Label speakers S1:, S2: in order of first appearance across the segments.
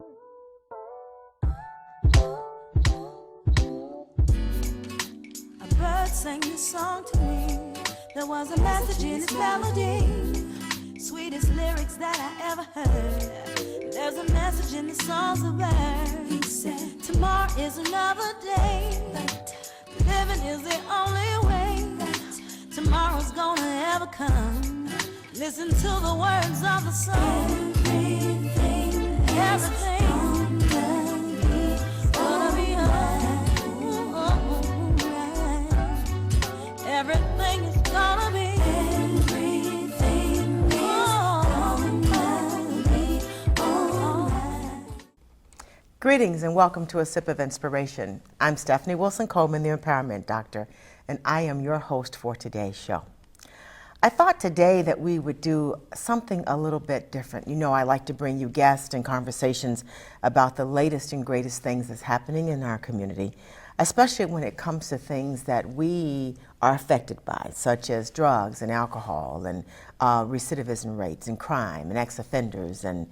S1: A bird sang this song to me. There was a message in its melody, sweetest lyrics that I ever heard. There's a message in the songs of birds. He said, tomorrow is another day, but living is the only way that tomorrow's gonna ever come. Listen to the words of the song. Everything gonna be alright. Everything is gonna be.
S2: Greetings and welcome to A Sip of Inspiration. I'm Stephanie Wilson-Coleman, the Empowerment Doctor, and I am your host for today's show. I thought today that we would do something a little bit different. You know, I like to bring you guests and conversations about the latest and greatest things that's happening in our community, especially when it comes to things that we are affected by, such as drugs and alcohol and recidivism rates and crime and ex-offenders. And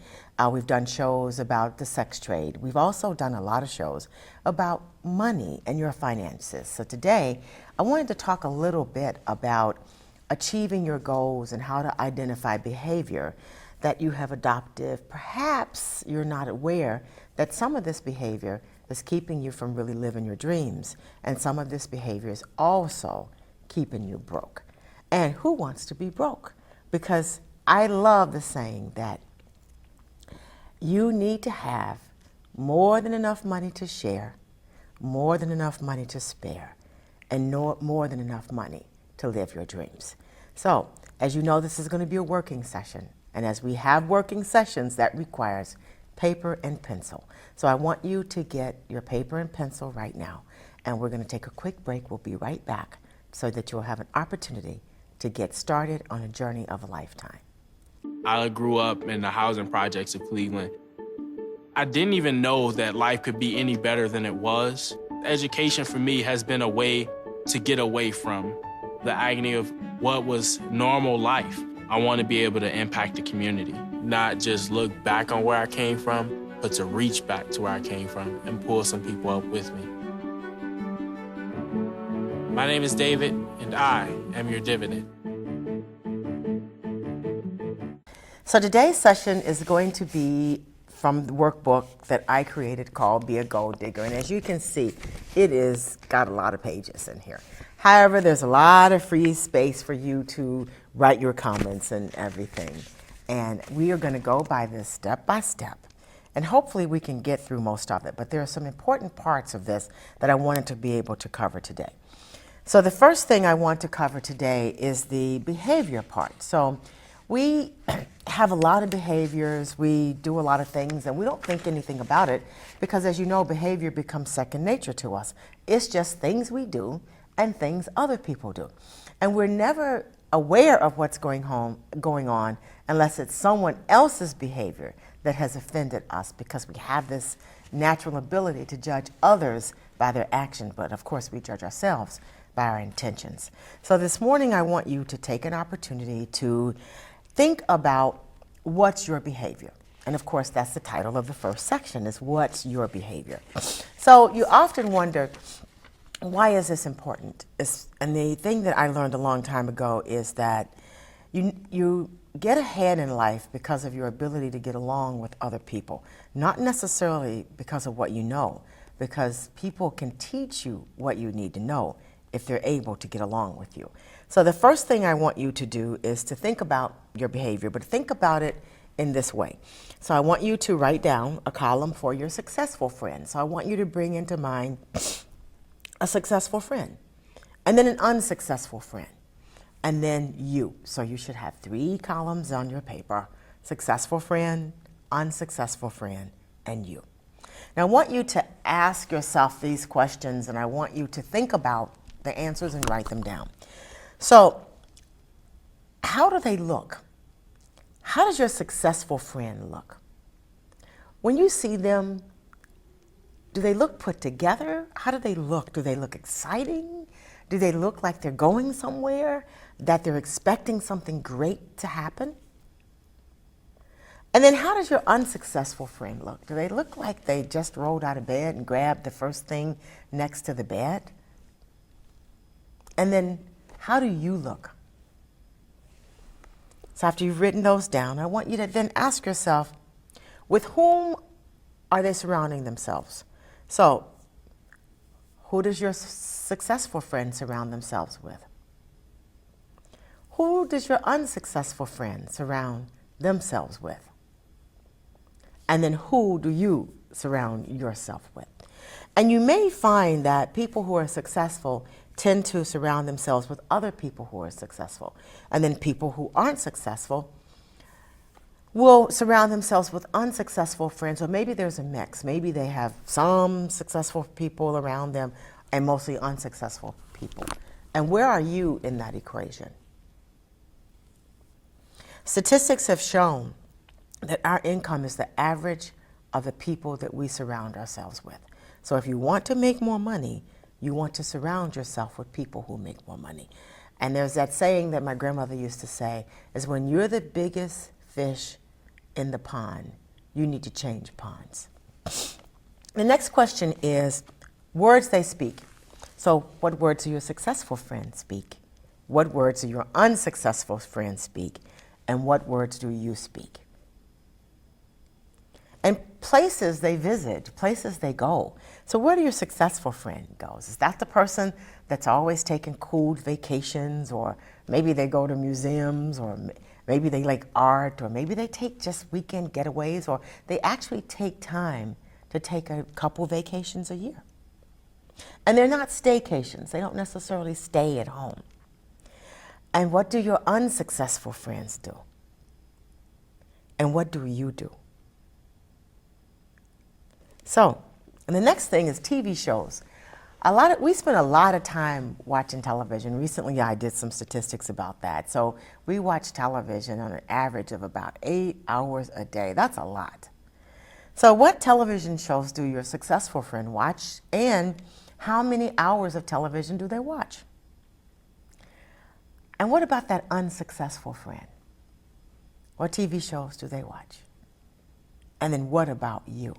S2: we've done shows about the sex trade. We've also done a lot of shows about money and your finances. So today, I wanted to talk a little bit about achieving your goals and how to identify behavior that you have adopted. Perhaps you're not aware that some of this behavior is keeping you from really living your dreams, and some of this behavior is also keeping you broke. And who wants to be broke? Because I love the saying that you need to have more than enough money to share, more than enough money to spare, and more than enough money to live your dreams. So, as you know, this is going to be a working session. And as we have working sessions, that requires paper and pencil. So I want you to get your paper and pencil right now. And we're going to take a quick break. We'll be right back so that you'll have an opportunity to get started on a journey of a lifetime.
S3: I grew up in the housing projects of Cleveland. I didn't even know that life could be any better than it was. Education for me has been a way to get away from the agony of what was normal life. I want to be able to impact the community, not just look back on where I came from, but to reach back to where I came from and pull some people up with me. My name is David, and I am your dividend.
S2: So today's session is going to be from the workbook that I created called Be a Gold Digger. And as you can see, it is got a lot of pages in here. However, there's a lot of free space for you to write your comments and everything. And we are going to go by this step by step. And hopefully we can get through most of it. But there are some important parts of this that I wanted to be able to cover today. So the first thing I want to cover today is the behavior part. So we have a lot of behaviors, we do a lot of things, and we don't think anything about it because, as you know, behavior becomes second nature to us. It's just things we do and things other people do. And we're never aware of what's going on unless it's someone else's behavior that has offended us, because we have this natural ability to judge others by their actions, but of course we judge ourselves by our intentions. So this morning I want you to take an opportunity to think about what's your behavior. And of course that's the title of the first section, is what's your behavior. So you often wonder, why is this important? And the thing that I learned a long time ago is that you get ahead in life because of your ability to get along with other people, not necessarily because of what you know, because people can teach you what you need to know if they're able to get along with you. So the first thing I want you to do is to think about your behavior, but think about it in this way. So I want you to write down a column for your successful friend. So I want you to bring into mind a successful friend, and then an unsuccessful friend, and then you. So you should have 3 columns on your paper: successful friend, unsuccessful friend, and you. Now I want you to ask yourself these questions, and I want you to think about the answers and write them down. So how do they look? How does your successful friend look? When you see them, do they look put together? How do they look? Do they look exciting? Do they look like they're going somewhere, that they're expecting something great to happen? And then how does your unsuccessful friend look? Do they look like they just rolled out of bed and grabbed the first thing next to the bed? And then how do you look? So after you've written those down, I want you to then ask yourself, with whom are they surrounding themselves? So who does your successful friend surround themselves with? Who does your unsuccessful friend surround themselves with? And then who do you surround yourself with? And you may find that people who are successful tend to surround themselves with other people who are successful. And then people who aren't successful will surround themselves with unsuccessful friends, or maybe there's a mix. Maybe they have some successful people around them and mostly unsuccessful people. And where are you in that equation? Statistics have shown that our income is the average of the people that we surround ourselves with. So if you want to make more money, you want to surround yourself with people who make more money. And there's that saying that my grandmother used to say, is when you're the biggest fish in the pond, you need to change ponds. The next question is words they speak. So what words do your successful friends speak? What words do your unsuccessful friends speak? And what words do you speak? And places they visit, places they go. So where do your successful friend goes? Is that the person that's always taking cool vacations, or maybe they go to museums, or maybe they like art, or maybe they take just weekend getaways, or they actually take time to take a couple vacations a year? And they're not staycations. They don't necessarily stay at home. And what do your unsuccessful friends do? And what do you do? So, and the next thing is TV shows. We spend a lot of time watching television. Recently, I did some statistics about that. So we watch television on an average of about 8 hours a day. That's a lot. So what television shows do your successful friend watch, and how many hours of television do they watch? And what about that unsuccessful friend? What TV shows do they watch? And then what about you?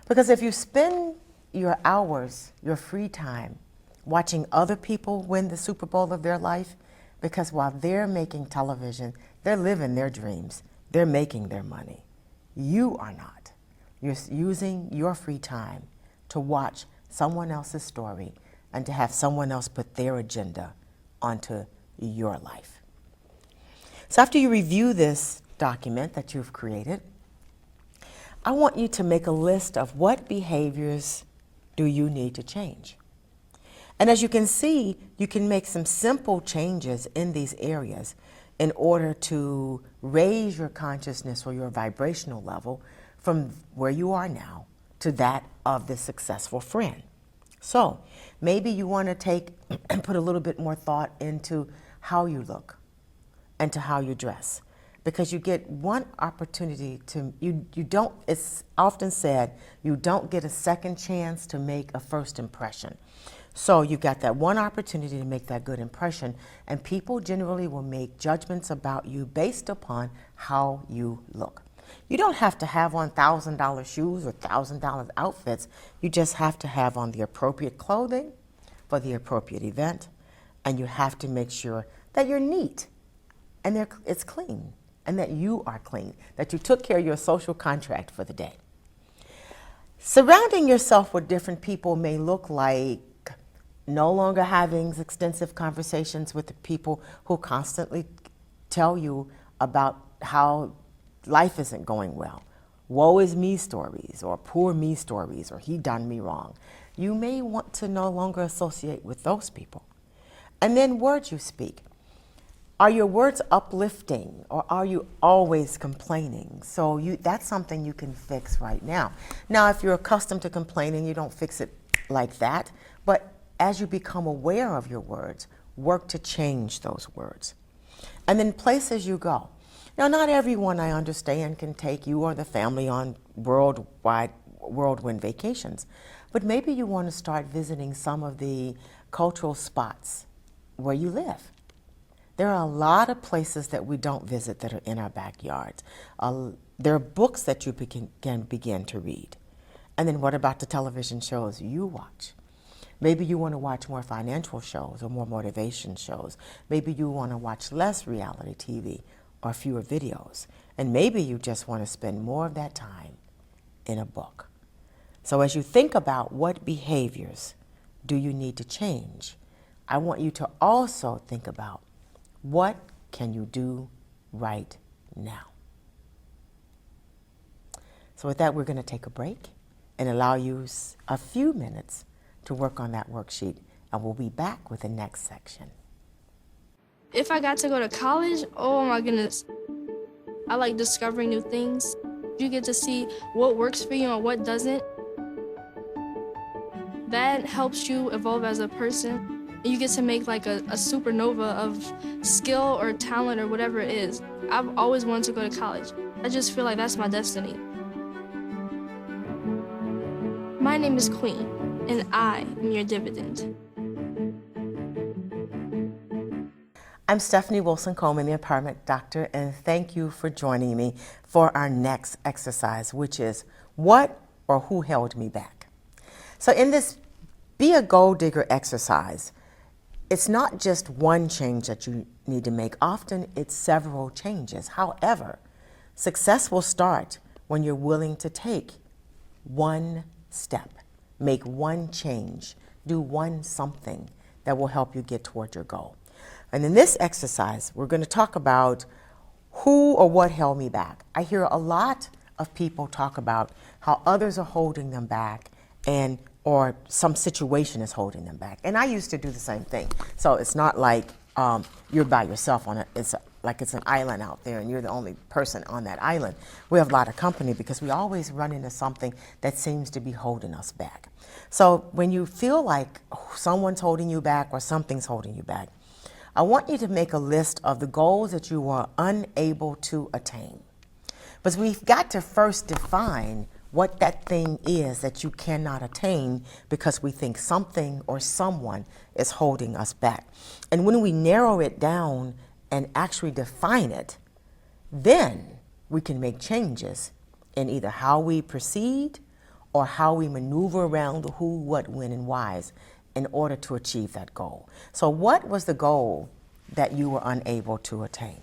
S2: Because if you spend your hours, your free time, watching other people win the Super Bowl of their life, because while they're making television, they're living their dreams, they're making their money. You are not. You're using your free time to watch someone else's story and to have someone else put their agenda onto your life. So after you review this document that you've created, I want you to make a list of what behaviors do you need to change. And as you can see, you can make some simple changes in these areas in order to raise your consciousness or your vibrational level from where you are now to that of the successful friend. So maybe you want to take and put a little bit more thought into how you look and to how you dress. Because you get one opportunity to, it's often said, you don't get a second chance to make a first impression. So you got that one opportunity to make that good impression, and people generally will make judgments about you based upon how you look. You don't have to have on $1,000 shoes or $1,000 outfits. You just have to have on the appropriate clothing for the appropriate event, and you have to make sure that you're neat and it's clean, and that you are clean, that you took care of your social contract for the day. Surrounding yourself with different people may look like no longer having extensive conversations with the people who constantly tell you about how life isn't going well. Woe is me stories, or poor me stories, or he done me wrong. You may want to no longer associate with those people. And then words you speak. Are your words uplifting, or are you always complaining? So that's something you can fix right now. Now, if you're accustomed to complaining, you don't fix it like that. But as you become aware of your words, work to change those words. And then places you go. Now, not everyone, I understand, can take you or the family on whirlwind vacations. But maybe you want to start visiting some of the cultural spots where you live. There are a lot of places that we don't visit that are in our backyards. There are books that you can begin to read. And then what about the television shows you watch? Maybe you want to watch more financial shows or more motivation shows. Maybe you want to watch less reality TV or fewer videos. And maybe you just want to spend more of that time in a book. So as you think about what behaviors do you need to change, I want you to also think about what can you do right now. So with that, we're going to take a break and allow you a few minutes to work on that worksheet, and we'll be back with the next section.
S4: If I got to go to college, oh my goodness, I like discovering new things. You get to see what works for you and what doesn't. That helps you evolve as a person. You get to make like a supernova of skill or talent or whatever it is. I've always wanted to go to college. I just feel like that's my destiny. My name is Queen, and I am your dividend.
S2: I'm Stephanie Wilson-Coleman, the Empowerment Doctor, and thank you for joining me for our next exercise, which is what or who held me back? So in this Be a Gold Digger exercise, it's not just one change that you need to make. Often it's several changes. However, success will start when you're willing to take one step, make one change, do one something that will help you get toward your goal. And in this exercise, we're going to talk about who or what held me back. I hear a lot of people talk about how others are holding them back or some situation is holding them back. And I used to do the same thing. So it's not like you're by yourself on it. It's like it's an island out there and you're the only person on that island. We have a lot of company because we always run into something that seems to be holding us back. So when you feel like someone's holding you back or something's holding you back, I want you to make a list of the goals that you are unable to attain. But we've got to first define what that thing is that you cannot attain because we think something or someone is holding us back. And when we narrow it down and actually define it, then we can make changes in either how we proceed or how we maneuver around the who, what, when, and whys in order to achieve that goal. So what was the goal that you were unable to attain?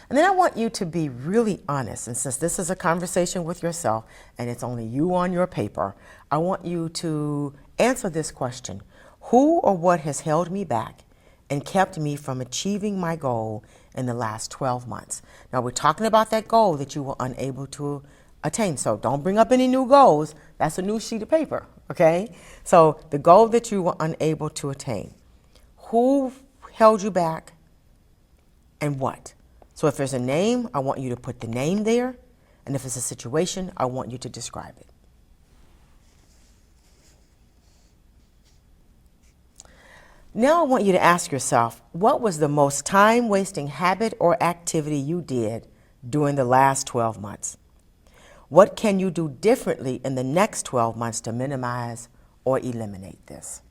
S2: And then I want you to be really honest. And since this is a conversation with yourself and it's only you on your paper, I want you to answer this question. Who or what has held me back and kept me from achieving my goal in the last 12 months? Now we're talking about that goal that you were unable to attain. So don't bring up any new goals. That's a new sheet of paper, okay? So the goal that you were unable to attain. Who held you back and what? So if there's a name, I want you to put the name there. And if it's a situation, I want you to describe it. Now I want you to ask yourself, what was the most time-wasting habit or activity you did during the last 12 months? What can you do differently in the next 12 months to minimize or eliminate this?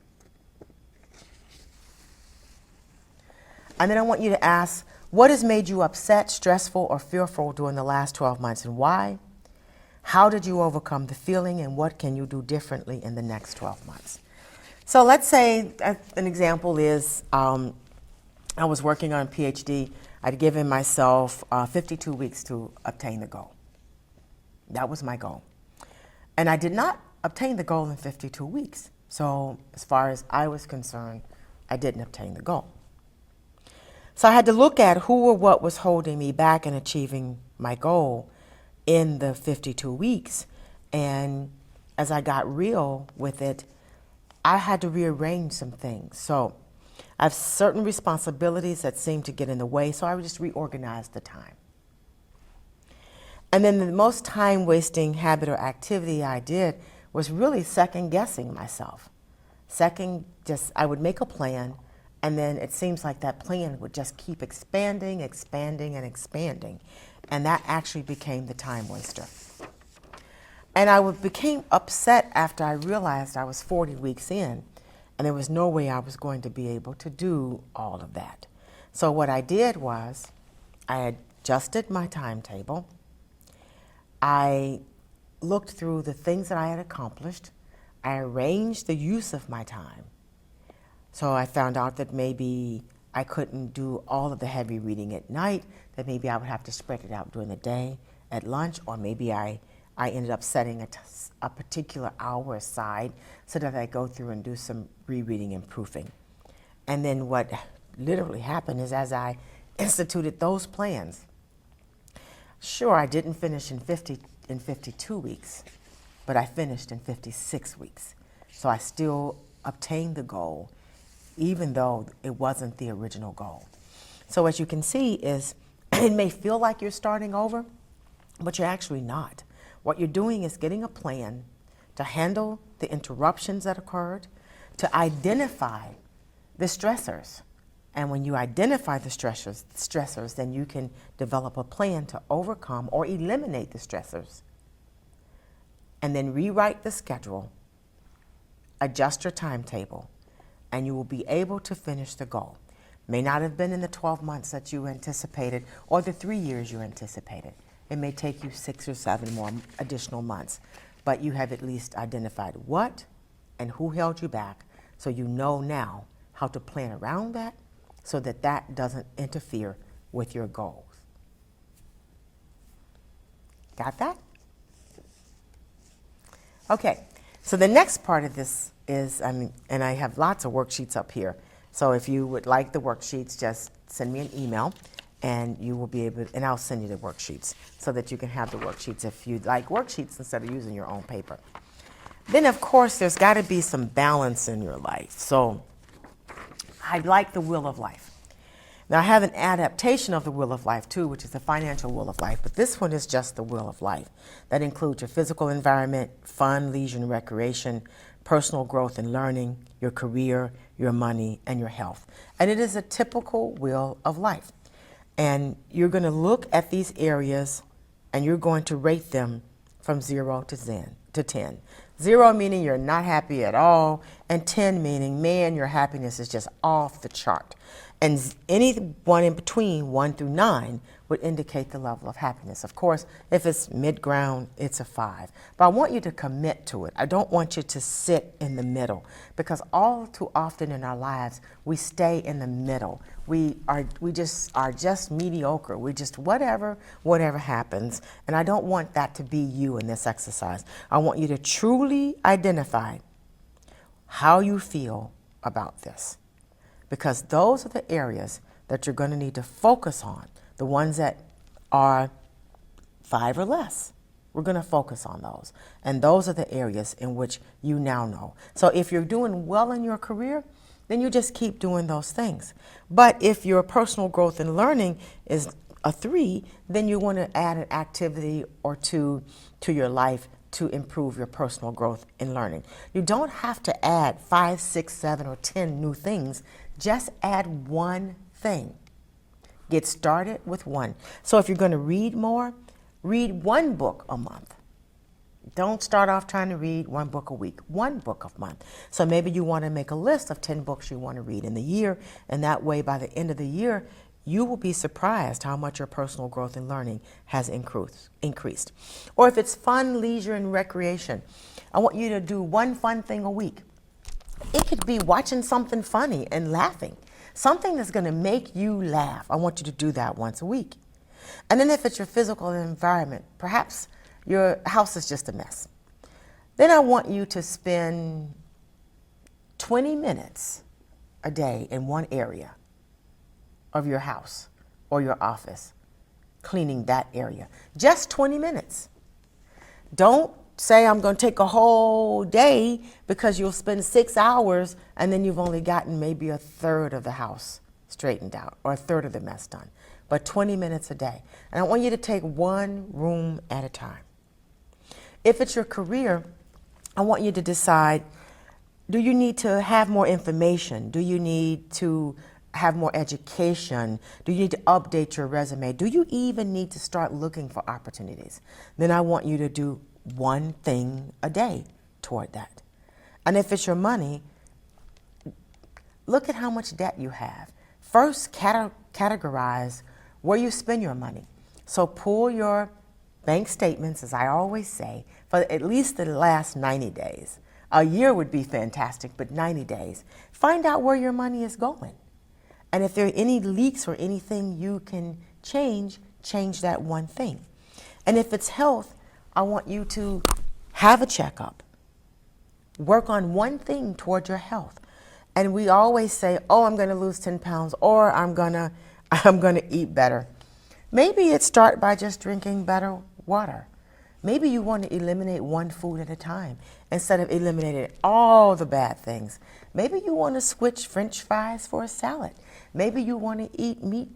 S2: And then I want you to ask, what has made you upset, stressful, or fearful during the last 12 months and why? How did you overcome the feeling and what can you do differently in the next 12 months? So let's say an example is I was working on a PhD. I'd given myself 52 weeks to obtain the goal. That was my goal. And I did not obtain the goal in 52 weeks. So as far as I was concerned, I didn't obtain the goal. So I had to look at who or what was holding me back in achieving my goal in the 52 weeks. And as I got real with it, I had to rearrange some things. So I have certain responsibilities that seem to get in the way, so I would just reorganize the time. And then the most time-wasting habit or activity I did was really second-guessing myself. I would make a plan, and then it seems like that plan would just keep expanding, expanding, and expanding. And that actually became the time waster. And I became upset after I realized I was 40 weeks in And there was no way I was going to be able to do all of that. So what I did was I adjusted my timetable. I looked through the things that I had accomplished. I arranged the use of my time. So I found out that maybe I couldn't do all of the heavy reading at night, that maybe I would have to spread it out during the day at lunch, or maybe I ended up setting a particular hour aside so that I go through and do some rereading and proofing. And then what literally happened is, as I instituted those plans, sure, I didn't finish in 52 weeks, but I finished in 56 weeks. So I still obtained the goal, even though it wasn't the original goal. So as you can see is, it may feel like you're starting over, but you're actually not. What you're doing is getting a plan to handle the interruptions that occurred, to identify the stressors. And when you identify the stressors, then you can develop a plan to overcome or eliminate the stressors. And then rewrite the schedule, adjust your timetable, and you will be able to finish the goal. May not have been in the 12 months that you anticipated or the 3 years you anticipated. It may take you 6 or 7 more additional months, but you have at least identified what and who held you back, so you know now how to plan around that so that that doesn't interfere with your goals. Got that? Okay, so the next part of this is, and I have lots of worksheets up here, so if you would like the worksheets, just send me an email and you will be able, and I'll send you the worksheets so that you can have the worksheets if you'd like worksheets instead of using your own paper. Then of course there's got to be some balance in your life. So I like the Wheel of Life. Now I have an adaptation of the Wheel of Life too, which is the financial Wheel of Life, but this one is just the Wheel of Life. That includes your physical environment, fun, leisure, and recreation, personal growth and learning, your career, your money, and your health. And it is a typical Wheel of Life. And you're going to look at these areas and you're going to rate them from 0 to 10. 0 meaning you're not happy at all, and 10 meaning, man, your happiness is just off the chart. And any one in between, 1 through 9, would indicate the level of happiness. Of course, if it's mid-ground, it's a 5. But I want you to commit to it. I don't want you to sit in the middle, because all too often in our lives, we stay in the middle. We just are mediocre. We just whatever happens. And I don't want that to be you in this exercise. I want you to truly identify how you feel about this, because those are the areas that you're going to need to focus on. The ones that are 5 or less, we're going to focus on those. And those are the areas in which you now know. So if you're doing well in your career, then you just keep doing those things. But if your personal growth and learning is a 3, then you want to add an activity or 2 to your life to improve your personal growth and learning. You don't have to add 5, 6, 7, or 10 new things. Just add one thing. Get started with one. So if you're going to read more, read 1 book a month. Don't start off trying to read 1 book a week, 1 book a month. So maybe you want to make a list of 10 books you want to read in the year, and that way by the end of the year, you will be surprised how much your personal growth and learning has increased. Or if it's fun, leisure, and recreation, I want you to do 1 fun thing a week. It could be watching something funny and laughing. Something that's going to make you laugh. I want you to do that once a week. And then if it's your physical environment, perhaps your house is just a mess. Then I want you to spend 20 minutes a day in one area of your house or your office, cleaning that area. Just 20 minutes. Don't say I'm going to take a whole day, because you'll spend 6 hours and then you've only gotten maybe a third of the house straightened out or a third of the mess done. But 20 minutes a day. And I want you to take 1 room at a time. If it's your career, I want you to decide, do you need to have more information? Do you need to have more education? Do you need to update your resume? Do you even need to start looking for opportunities? Then I want you to do 1 thing a day toward that. And if it's your money, look at how much debt you have. First, categorize where you spend your money. So pull your bank statements, as I always say, for at least the last 90 days. A year would be fantastic, but 90 days. Find out where your money is going. And if there are any leaks or anything you can change that one thing. And if it's health, I want you to have a checkup. Work on one thing toward your health. And we always say, oh, I'm going to lose 10 pounds, or I'm going to eat better. Maybe it start by just drinking better water. Maybe you want to eliminate one food at a time instead of eliminating all the bad things. Maybe you want to switch French fries for a salad. Maybe you want to eat meat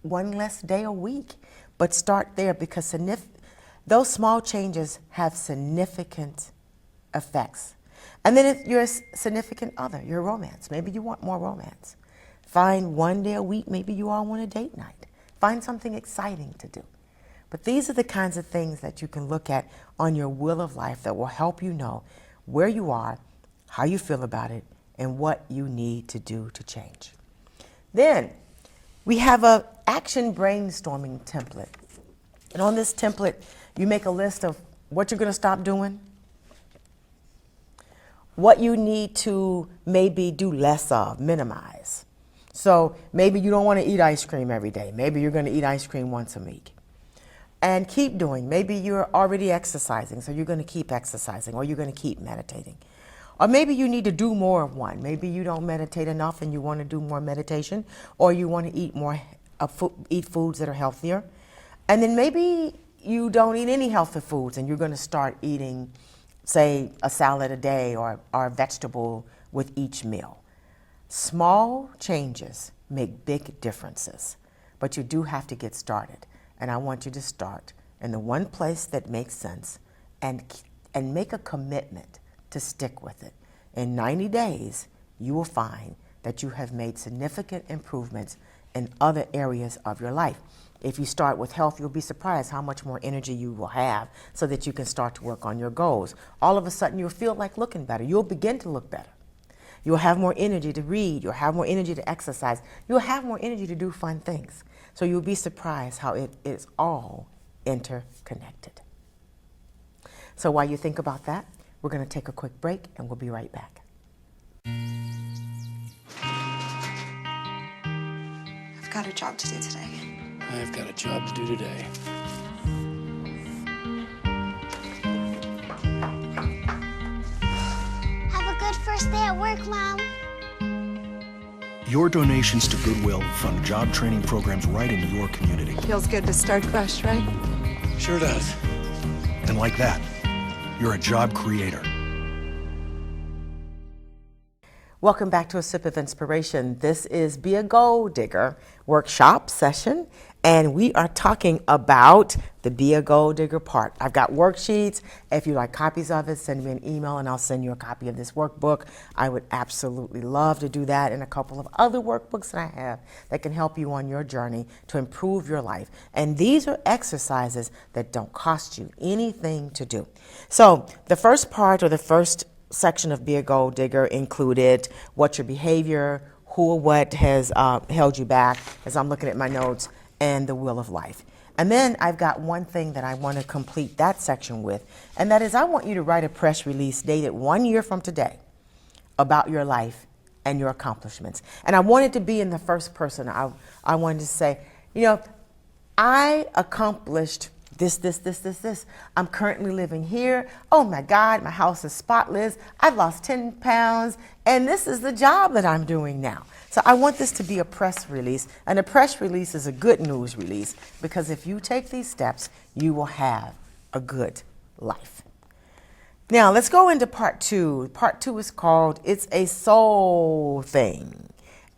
S2: one less day a week. But start there, because those small changes have significant effects. And then if you're a significant other, your romance, maybe you want more romance. Find one day a week, maybe you all want a date night. Find something exciting to do. But these are the kinds of things that you can look at on your wheel of life that will help you know where you are, how you feel about it, and what you need to do to change. Then we have an action brainstorming template. And on this template, you make a list of what you're going to stop doing, what you need to maybe do less of, minimize. So maybe you don't want to eat ice cream every day. Maybe you're going to eat ice cream once a week. And keep doing. Maybe you're already exercising, so you're going to keep exercising, or you're going to keep meditating. Or maybe you need to do more of one. Maybe you don't meditate enough and you want to do more meditation, or you want to eat more, eat foods that are healthier. And then maybe you don't eat any healthy foods and you're going to start eating, say, a salad a day or a vegetable with each meal. Small changes make big differences, but you do have to get started. And I want you to start in the one place that makes sense and make a commitment to stick with it. In 90 days, you will find that you have made significant improvements in other areas of your life. If you start with health, you'll be surprised how much more energy you will have so that you can start to work on your goals. All of a sudden, you'll feel like looking better. You'll begin to look better. You'll have more energy to read. You'll have more energy to exercise. You'll have more energy to do fun things. So you'll be surprised how it is all interconnected. So while you think about that, we're going to take a quick break and we'll be right back.
S5: I've got a job to do today.
S6: I've got a job to do today.
S7: Have a good first day at work, Mom.
S8: Your donations to Goodwill fund job training programs right into your community.
S5: Feels good to start fresh, right?
S8: Sure does. And like that, you're a job creator.
S2: Welcome back to A Sip of Inspiration. This is Be a Gold Digger workshop session, and we are talking about the Be a Gold Digger part. I've got worksheets. If you like copies of it, send me an email and I'll send you a copy of this workbook. I would absolutely love to do that, and a couple of other workbooks that I have that can help you on your journey to improve your life. And these are exercises that don't cost you anything to do. So the first part, or the first section of Be a Gold Digger, included what's your behavior, who or what has held you back, as I'm looking at my notes, and the wheel of life. And then I've got one thing that I want to complete that section with, and that is I want you to write a press release dated 1 year from today about your life and your accomplishments. And I wanted to be in the first person. I wanted to say, you know, I accomplished this. I'm currently living here. Oh my God, my house is spotless. I've lost 10 pounds, and this is the job that I'm doing now. So I want this to be a press release, and a press release is a good news release, because if you take these steps, you will have a good life. Now let's go into part two. Part two is called It's a Soul Thing.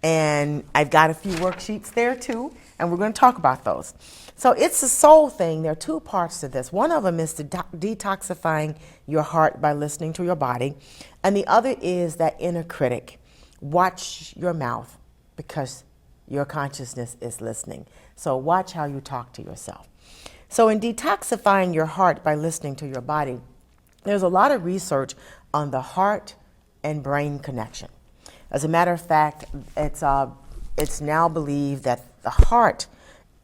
S2: And I've got a few worksheets there too, and we're going to talk about those. So it's a soul thing. There are two parts to this. One of them is detoxifying your heart by listening to your body. And the other is that inner critic. Watch your mouth, because your consciousness is listening. So watch how you talk to yourself. So in detoxifying your heart by listening to your body, there's a lot of research on the heart and brain connection. As a matter of fact, it's now believed that the heart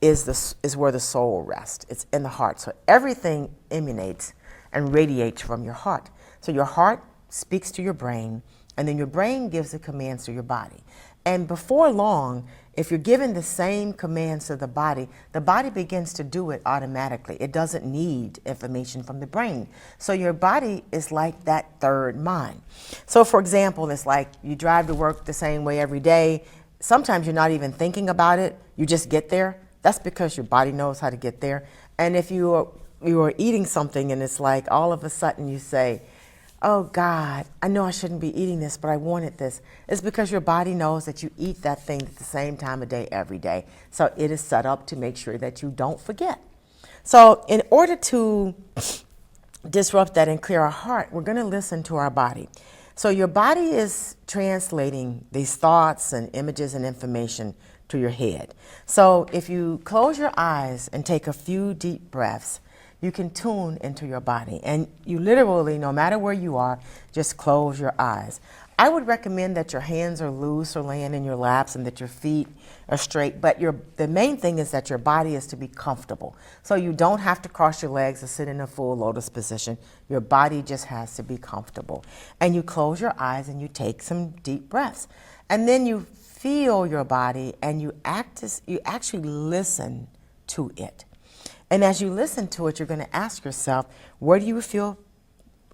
S2: is where the soul rests. It's in the heart. So everything emanates and radiates from your heart. So your heart speaks to your brain, and then your brain gives the commands to your body. And before long, if you're given the same commands to the body begins to do it automatically. It doesn't need information from the brain. So your body is like that third mind. So for example, it's like you drive to work the same way every day. Sometimes you're not even thinking about it. You just get there. That's because your body knows how to get there. And if you are eating something and it's like all of a sudden you say, oh God, I know I shouldn't be eating this, but I wanted this. It's because your body knows that you eat that thing at the same time of day every day. So it is set up to make sure that you don't forget. So in order to disrupt that and clear our heart, we're going to listen to our body. So your body is translating these thoughts and images and information to your head. So if you close your eyes and take a few deep breaths, you can tune into your body. And you literally, no matter where you are, just close your eyes. I would recommend that your hands are loose or laying in your laps and that your feet are straight. But the main thing is that your body is to be comfortable. So you don't have to cross your legs or sit in a full lotus position. Your body just has to be comfortable. And you close your eyes and you take some deep breaths. And then you feel your body and you actually listen to it. And as you listen to it, you're going to ask yourself, where do you feel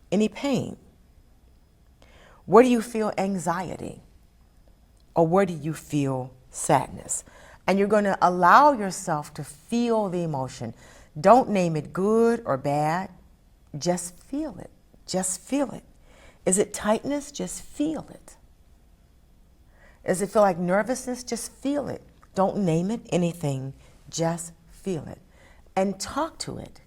S2: any pain? Where do you feel anxiety? Or where do you feel sadness? And you're going to allow yourself to feel the emotion. Don't name it good or bad. Just feel it. Just feel it. Is it tightness? Just feel it. Does it feel like nervousness? Just feel it. Don't name it anything. Just feel it. And talk to it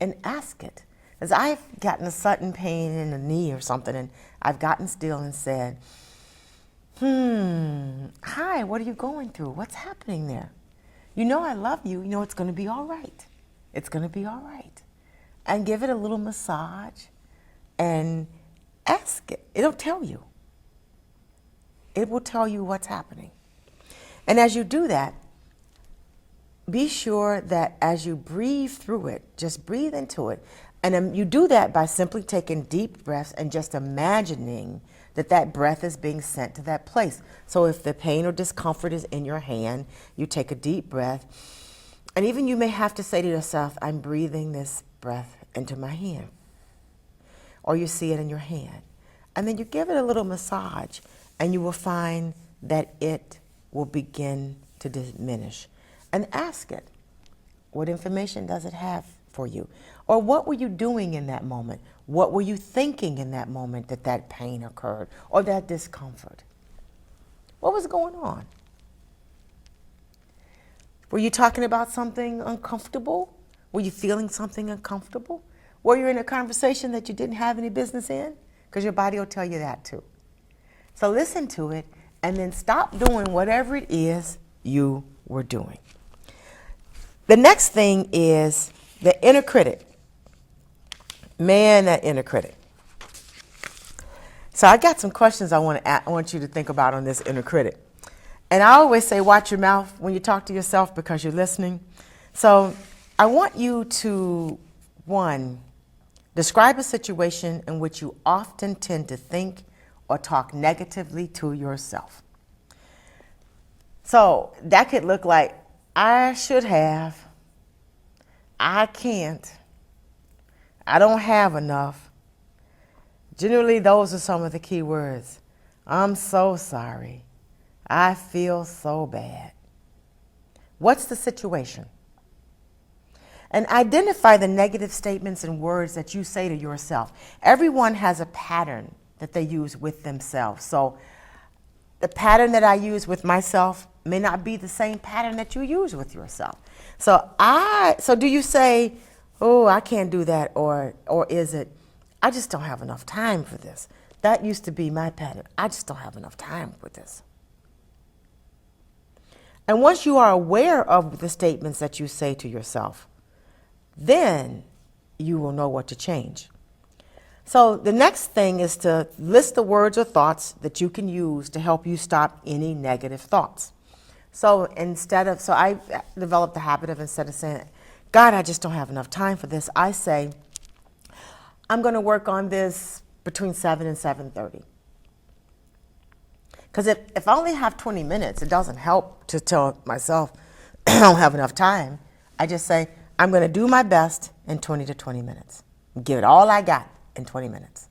S2: and ask it. As I've gotten a sudden pain in the knee or something, and I've gotten still and said, hi, what are you going through? What's happening there? You know I love you. You know it's going to be all right. It's going to be all right. And give it a little massage and ask it. It'll tell you. It will tell you what's happening. And as you do that, be sure that as you breathe through it, just breathe into it. And you do that by simply taking deep breaths and just imagining that that breath is being sent to that place. So if the pain or discomfort is in your hand, you take a deep breath. And even you may have to say to yourself, I'm breathing this breath into my hand. Or you see it in your hand. And then you give it a little massage, and you will find that it will begin to diminish. And ask it, what information does it have for you? Or what were you doing in that moment? What were you thinking in that moment that pain occurred or that discomfort? What was going on? Were you talking about something uncomfortable? Were you feeling something uncomfortable? Were you in a conversation that you didn't have any business in? Because your body will tell you that too. So listen to it and then stop doing whatever it is you were doing. The next thing is the inner critic. Man, that inner critic. So I got some questions I want you to think about on this inner critic. And I always say watch your mouth when you talk to yourself because you're listening. So I want you to, one, describe a situation in which you often tend to think or talk negatively to yourself. So that could look like, I should have, I can't, I don't have enough. Generally, those are some of the key words. I'm so sorry. I feel so bad. What's the situation? And identify the negative statements and words that you say to yourself. Everyone has a pattern that they use with themselves. So the pattern that I use with myself may not be the same pattern that you use with yourself. So do you say, oh, I can't do that, or is it, I just don't have enough time for this? That used to be my pattern. I just don't have enough time for this. And once you are aware of the statements that you say to yourself, then you will know what to change. So the next thing is to list the words or thoughts that you can use to help you stop any negative thoughts. So I developed the habit of, instead of saying, God, I just don't have enough time for this, I say, I'm going to work on this between 7 and 7:30. Because if I only have 20 minutes, it doesn't help to tell myself I don't have enough time. I just say, I'm going to do my best in 20 to 20 minutes. Give it all I got in 20 minutes.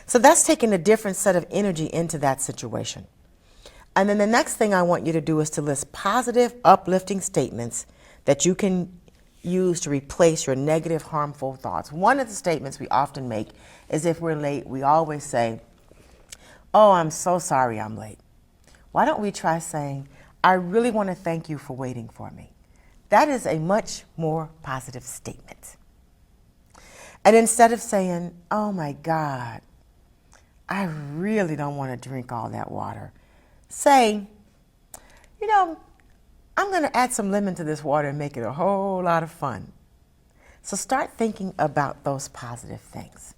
S2: So that's taking a different set of energy into that situation. And then the next thing I want you to do is to list positive, uplifting statements that you can use to replace your negative, harmful thoughts. One of the statements we often make is, if we're late, we always say, oh, I'm so sorry I'm late. Why don't we try saying, I really want to thank you for waiting for me? That is a much more positive statement. And instead of saying, oh my God, I really don't want to drink all that water, say, I'm going to add some lemon to this water and make it a whole lot of fun. So start thinking about those positive things.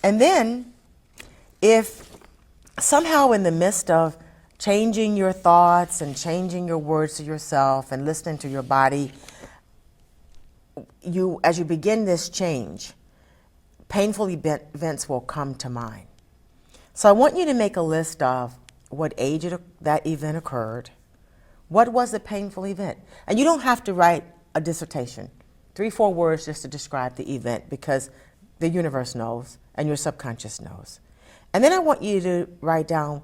S2: And then if somehow in the midst of changing your thoughts and changing your words to yourself and listening to your body, as you begin this change, painful events will come to mind. So I want you to make a list of what age that event occurred. What was the painful event? And you don't have to write a dissertation, 3-4 words just to describe the event, because the universe knows and your subconscious knows. And then I want you to write down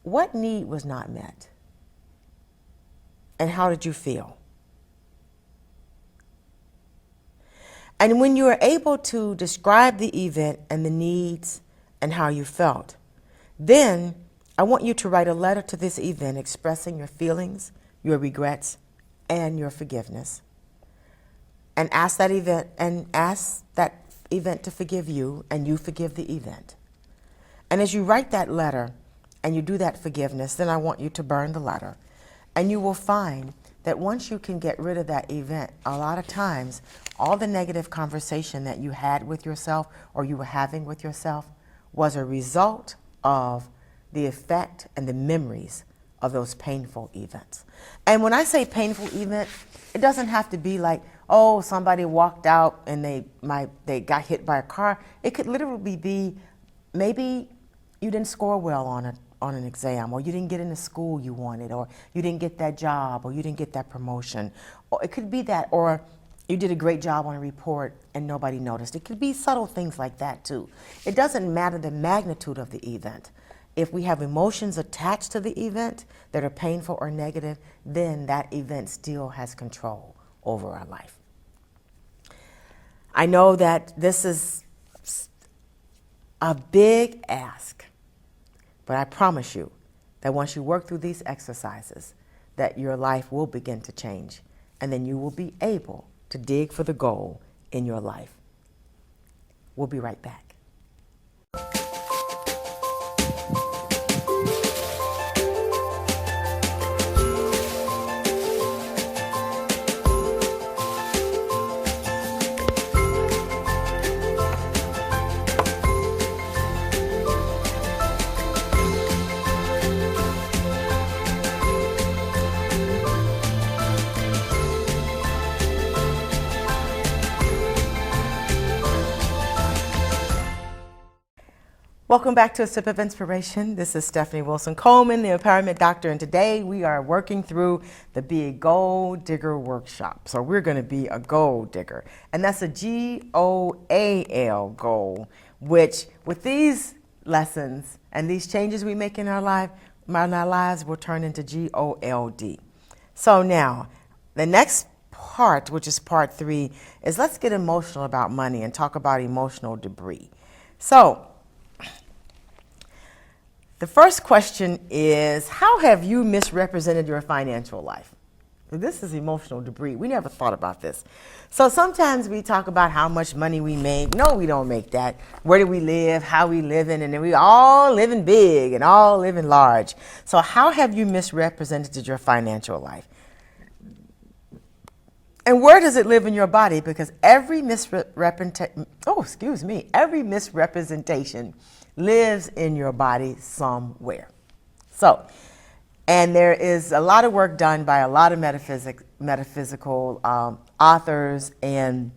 S2: what need was not met and how did you feel? And when you are able to describe the event and the needs and how you felt, then I want you to write a letter to this event expressing your feelings, your regrets, and your forgiveness. And ask that event to forgive you, and you forgive the event. And as you write that letter and you do that forgiveness, then I want you to burn the letter. And you will find that once you can get rid of that event, a lot of times all the negative conversation that you had with yourself or you were having with yourself was a result of the effect and the memories of those painful events. And when I say painful event, it doesn't have to be like, oh, somebody walked out and they got hit by a car. It could literally be, maybe you didn't score well on an exam, or you didn't get into school you wanted, or you didn't get that job, or you didn't get that promotion. Or it could be that, or you did a great job on a report and nobody noticed. It could be subtle things like that too. It doesn't matter the magnitude of the event. If we have emotions attached to the event that are painful or negative, then that event still has control over our life. I know that this is a big ask, but I promise you that once you work through these exercises, that your life will begin to change, and then you will be able to dig for the goal in your life. We'll be right back. Welcome back to A Sip of Inspiration. This is Stephanie Wilson-Coleman, the Empowerment Doctor, and today we are working through the Be a Gold Digger workshop. So we're going to be a gold digger, and that's a G-O-A-L, goal, which with these lessons and these changes we make in our lives will turn into G-O-L-D. So now, the next part, which is part 3, is let's get emotional about money and talk about emotional debris. So, the first question is, how have you misrepresented your financial life? This is emotional debris. We never thought about this. So sometimes we talk about how much money we make. No, we don't make that. Where do we live? How we living? And then we all living big and all living large. So how have you misrepresented your financial life? And where does it live in your body? Because every misrepresentation lives in your body somewhere. So, and there is a lot of work done by a lot of metaphysical authors and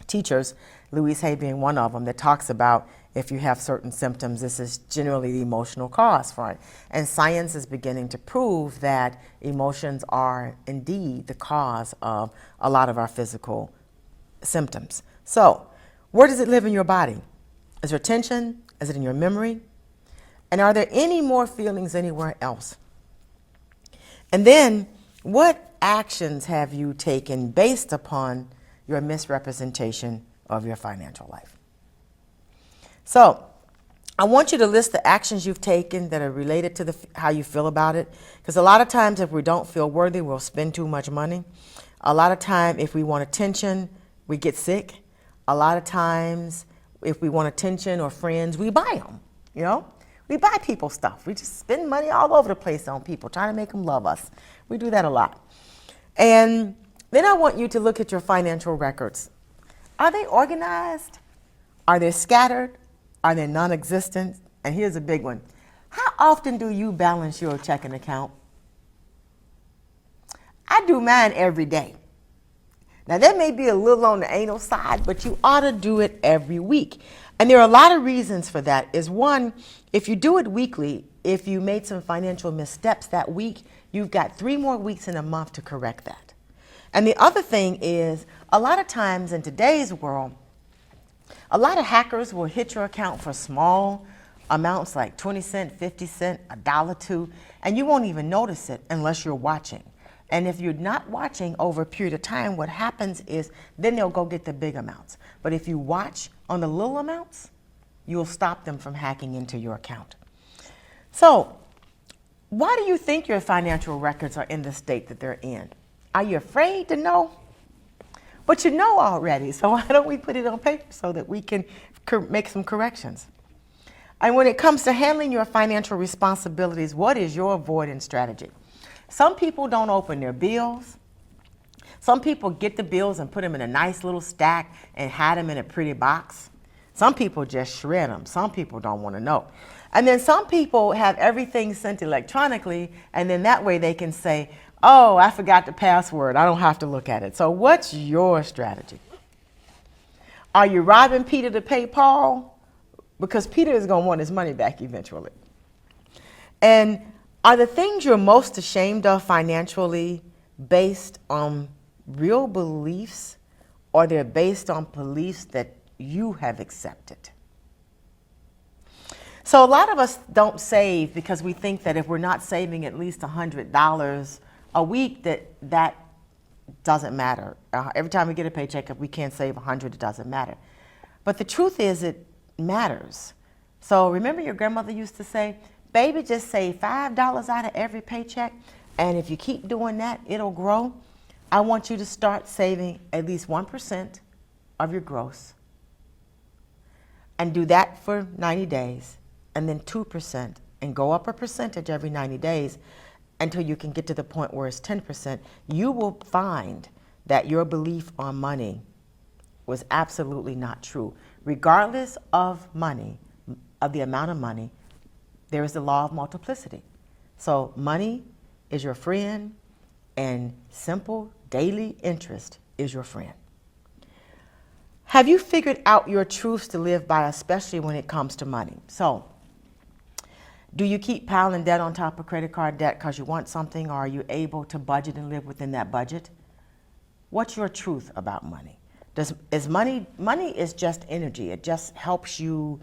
S2: teachers, Louise Hay being one of them, that talks about if you have certain symptoms, this is generally the emotional cause for it. And science is beginning to prove that emotions are indeed the cause of a lot of our physical symptoms. So, where does it live in your body? Is there tension? Is it in your memory? And are there any more feelings anywhere else? And then, what actions have you taken based upon your misrepresentation of your financial life? So, I want you to list the actions you've taken that are related to how you feel about it. Because a lot of times, if we don't feel worthy, we'll spend too much money. A lot of time, if we want attention, we get sick. A lot of times, if we want attention or friends, we buy them. You know, we buy people stuff. We just spend money all over the place on people, trying to make them love us. We do that a lot. And then I want you to look at your financial records. Are they organized? Are they scattered? Are they non-existent? And here's a big one. How often do you balance your checking account? I do mine every day. Now, that may be a little on the anal side, but you ought to do it every week. And there are a lot of reasons for that. Is one, if you do it weekly, if you made some financial missteps that week, you've got 3 more weeks in a month to correct that. And the other thing is, a lot of times in today's world, a lot of hackers will hit your account for small amounts like 20 cents, 50 cents, $1, $2, and you won't even notice it unless you're watching. And if you're not watching over a period of time, what happens is then they'll go get the big amounts. But if you watch on the little amounts, you'll stop them from hacking into your account. So, why do you think your financial records are in the state that they're in? Are you afraid to know? But you know already, so why don't we put it on paper so that we can make some corrections? And when it comes to handling your financial responsibilities, what is your avoidance strategy? Some people don't open their bills. Some people get the bills and put them in a nice little stack and hide them in a pretty box. Some people just shred them. Some people don't want to know. And then some people have everything sent electronically, and then that way they can say, oh, I forgot the password. I don't have to look at it. So what's your strategy? Are you robbing Peter to pay Paul? Because Peter is going to want his money back eventually. And are the things you're most ashamed of financially based on real beliefs, or they're based on beliefs that you have accepted? So a lot of us don't save because we think that if we're not saving at least $100 a week, that doesn't matter. Every time we get a paycheck, if we can't save $100, it doesn't matter. But the truth is, it matters. So remember your grandmother used to say, baby, just save $5 out of every paycheck, and if you keep doing that, it'll grow. I want you to start saving at least 1% of your gross, and do that for 90 days, and then 2%, and go up a percentage every 90 days until you can get to the point where it's 10%. You will find that your belief on money was absolutely not true. Regardless of money, of the amount of money, there is the law of multiplicity. So money is your friend, and simple daily interest is your friend. Have you figured out your truths to live by, especially when it comes to money? So, do you keep piling debt on top of credit card debt because you want something, or are you able to budget and live within that budget? What's your truth about money? Money is just energy. It just helps you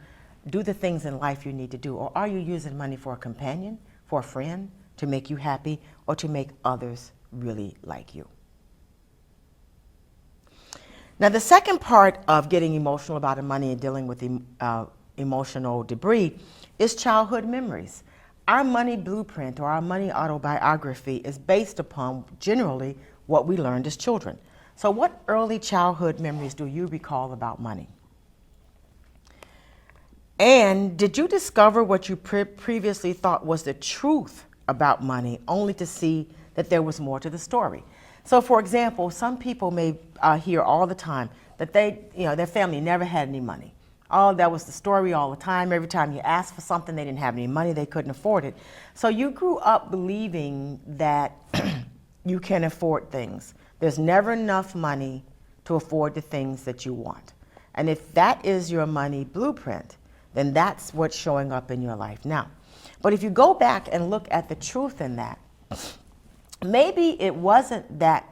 S2: do the things in life you need to do. Or are you using money for a companion, for a friend, to make you happy, or to make others really like you? Now, the second part of getting emotional about money and dealing with emotional debris is childhood memories. Our money blueprint, or our money autobiography, is based upon generally what we learned as children. So what early childhood memories do you recall about money? And did you discover what you previously thought was the truth about money, only to see that there was more to the story? So for example, some people may hear all the time that their family never had any money. Oh, that was the story all the time. Every time you asked for something, they didn't have any money, they couldn't afford it. So you grew up believing that you can afford things. There's never enough money to afford the things that you want. And if that is your money blueprint, then that's what's showing up in your life now. But if you go back and look at the truth in that, maybe it wasn't that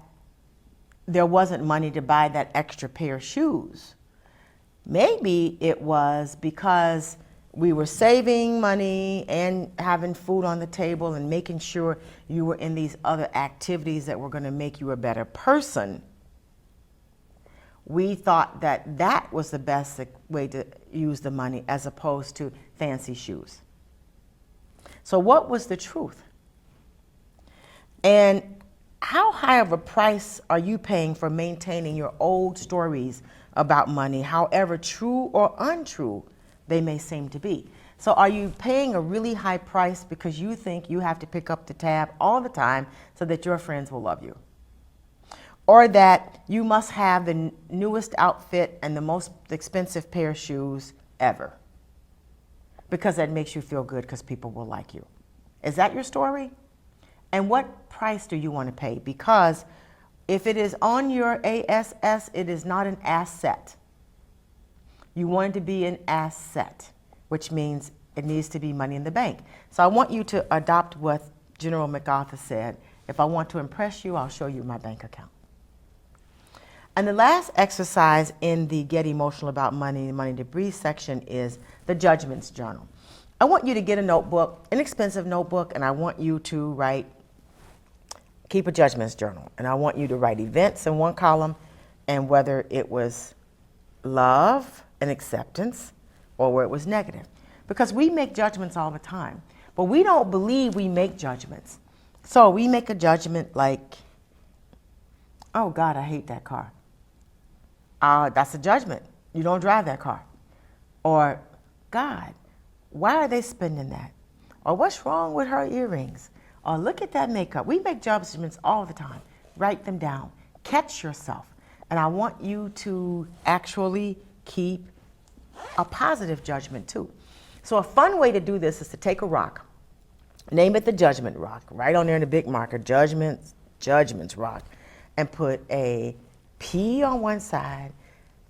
S2: there wasn't money to buy that extra pair of shoes. Maybe it was because we were saving money and having food on the table and making sure you were in these other activities that were going to make you a better person. We thought that that was the best way to use the money as opposed to fancy shoes. So what was the truth? And how high of a price are you paying for maintaining your old stories about money, however true or untrue they may seem to be? So are you paying a really high price because you think you have to pick up the tab all the time so that your friends will love you? Or that you must have the newest outfit and the most expensive pair of shoes ever because that makes you feel good because people will like you? Is that your story? And what price do you want to pay? Because if it is on your ASS, it is not an asset. You want it to be an asset, which means it needs to be money in the bank. So I want you to adopt what General MacArthur said. If I want to impress you, I'll show you my bank account. And the last exercise in the Get Emotional About Money, Money to Breathe section is the Judgments Journal. I want you to get a notebook, inexpensive notebook, and I want you to keep a judgments journal. And I want you to write events in one column and whether it was love and acceptance or where it was negative. Because we make judgments all the time, but we don't believe we make judgments. So we make a judgment like, oh God, I hate that car. That's a judgment. You don't drive that car. Or, God, why are they spending that? Or what's wrong with her earrings? Or look at that makeup. We make judgments all the time. Write them down. Catch yourself. And I want you to actually keep a positive judgment too. So a fun way to do this is to take a rock, name it the Judgment Rock, right on there in the big marker, Judgments Rock, and put a P on one side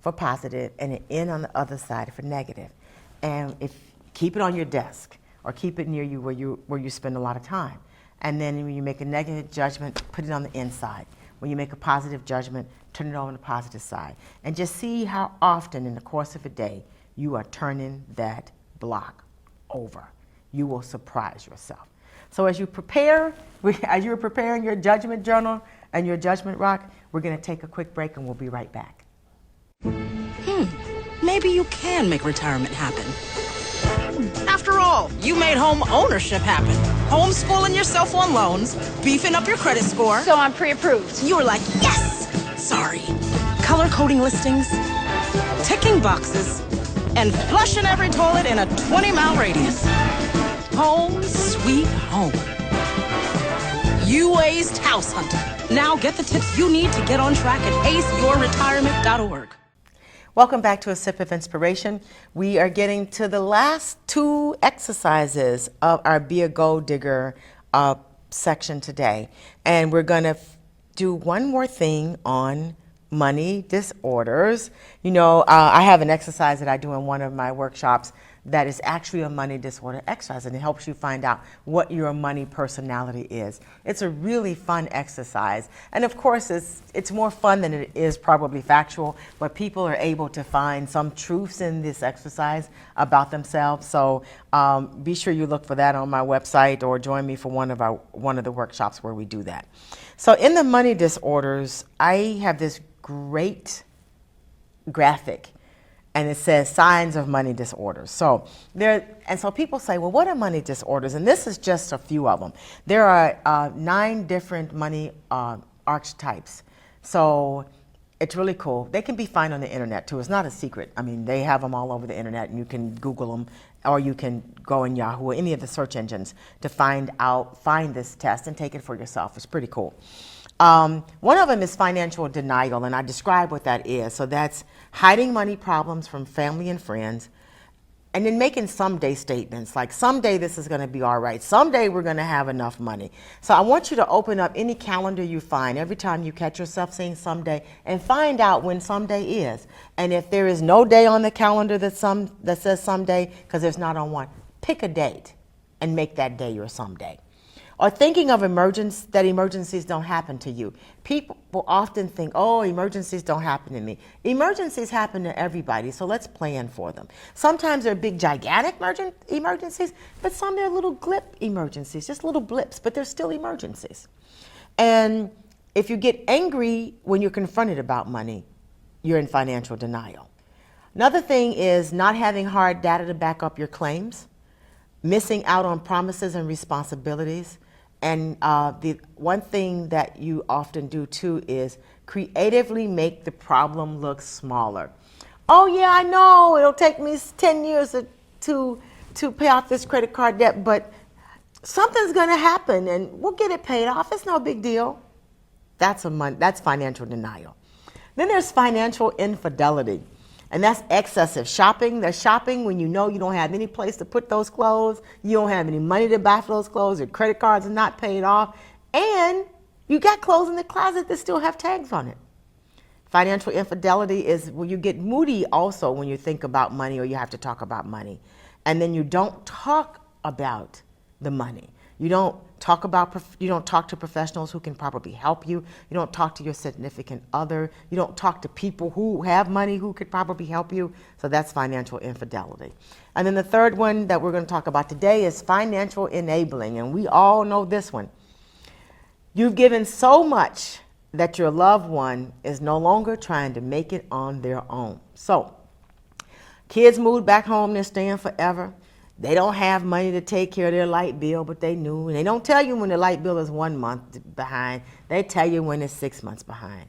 S2: for positive and an N on the other side for negative. And keep it on your desk or keep it near you where you spend a lot of time. And then when you make a negative judgment, put it on the inside. When you make a positive judgment, turn it on the positive side. And just see how often in the course of a day you are turning that block over. You will surprise yourself. So as you're preparing your judgment journal and your judgment rock, we're going to take a quick break and we'll be right back.
S9: Maybe you can make retirement happen. After all, you made home ownership happen. Homeschooling yourself on loans, beefing up your credit score.
S10: So I'm pre-approved.
S9: You were like, yes! Sorry. Color coding listings, ticking boxes, and flushing every toilet in a 20-mile radius. Home sweet home. You aced House Hunter. Now get the tips you need to get on track at aceyourretirement.org.
S2: Welcome back to A Sip of Inspiration. We are getting to the last two exercises of our Be a Gold Digger section today. And we're going to do one more thing on money disorders. You know, I have an exercise that I do in one of my workshops that is actually a money disorder exercise, and it helps you find out what your money personality is. It's a really fun exercise, and of course it's more fun than it is probably factual, but people are able to find some truths in this exercise about themselves. So be sure you look for that on my website or join me for one of the workshops where we do that. So in the money disorders, I have this great graphic, and it says signs of money disorders. So people say, well, what are money disorders? And this is just a few of them. There are 9 different money archetypes. So it's really cool. They can be found on the internet too. It's not a secret. I mean, they have them all over the internet, and you can Google them, or you can go in Yahoo or any of the search engines to find this test and take it for yourself. It's pretty cool. One of them is financial denial, and I describe what that is. So that's hiding money problems from family and friends, and then making someday statements like someday this is going to be all right. Someday we're going to have enough money. So I want you to open up any calendar you find every time you catch yourself saying someday and find out when someday is. And if there is no day on the calendar that says someday, because there's not on one, pick a date and make that day your someday. Or thinking of that emergencies don't happen to you. People often think, oh, emergencies don't happen to me. Emergencies happen to everybody, so let's plan for them. Sometimes they're big, gigantic emergencies, but some they're little glip emergencies, just little blips, but they're still emergencies. And if you get angry when you're confronted about money, you're in financial denial. Another thing is not having hard data to back up your claims, missing out on promises and responsibilities. And the one thing that you often do too is creatively make the problem look smaller. Oh yeah, I know it'll take me 10 years to pay off this credit card debt, but something's gonna happen and we'll get it paid off. It's no big deal. That's financial denial. Then there's financial infidelity. And that's excessive shopping. That's shopping when you know you don't have any place to put those clothes, you don't have any money to buy for those clothes, your credit cards are not paid off, and you got clothes in the closet that still have tags on it. Financial infidelity is when you get moody also when you think about money or you have to talk about money. And then you don't talk about the money. You don't talk to professionals who can probably help you. You don't talk to your significant other. You don't talk to people who have money who could probably help you. So that's financial infidelity. And then the third one that we're going to talk about today is financial enabling. And we all know this one. You've given so much that your loved one is no longer trying to make it on their own. So kids moved back home, they're staying forever. They don't have money to take care of their light bill, but they knew. And they don't tell you when the light bill is 1 month behind. They tell you when it's 6 months behind.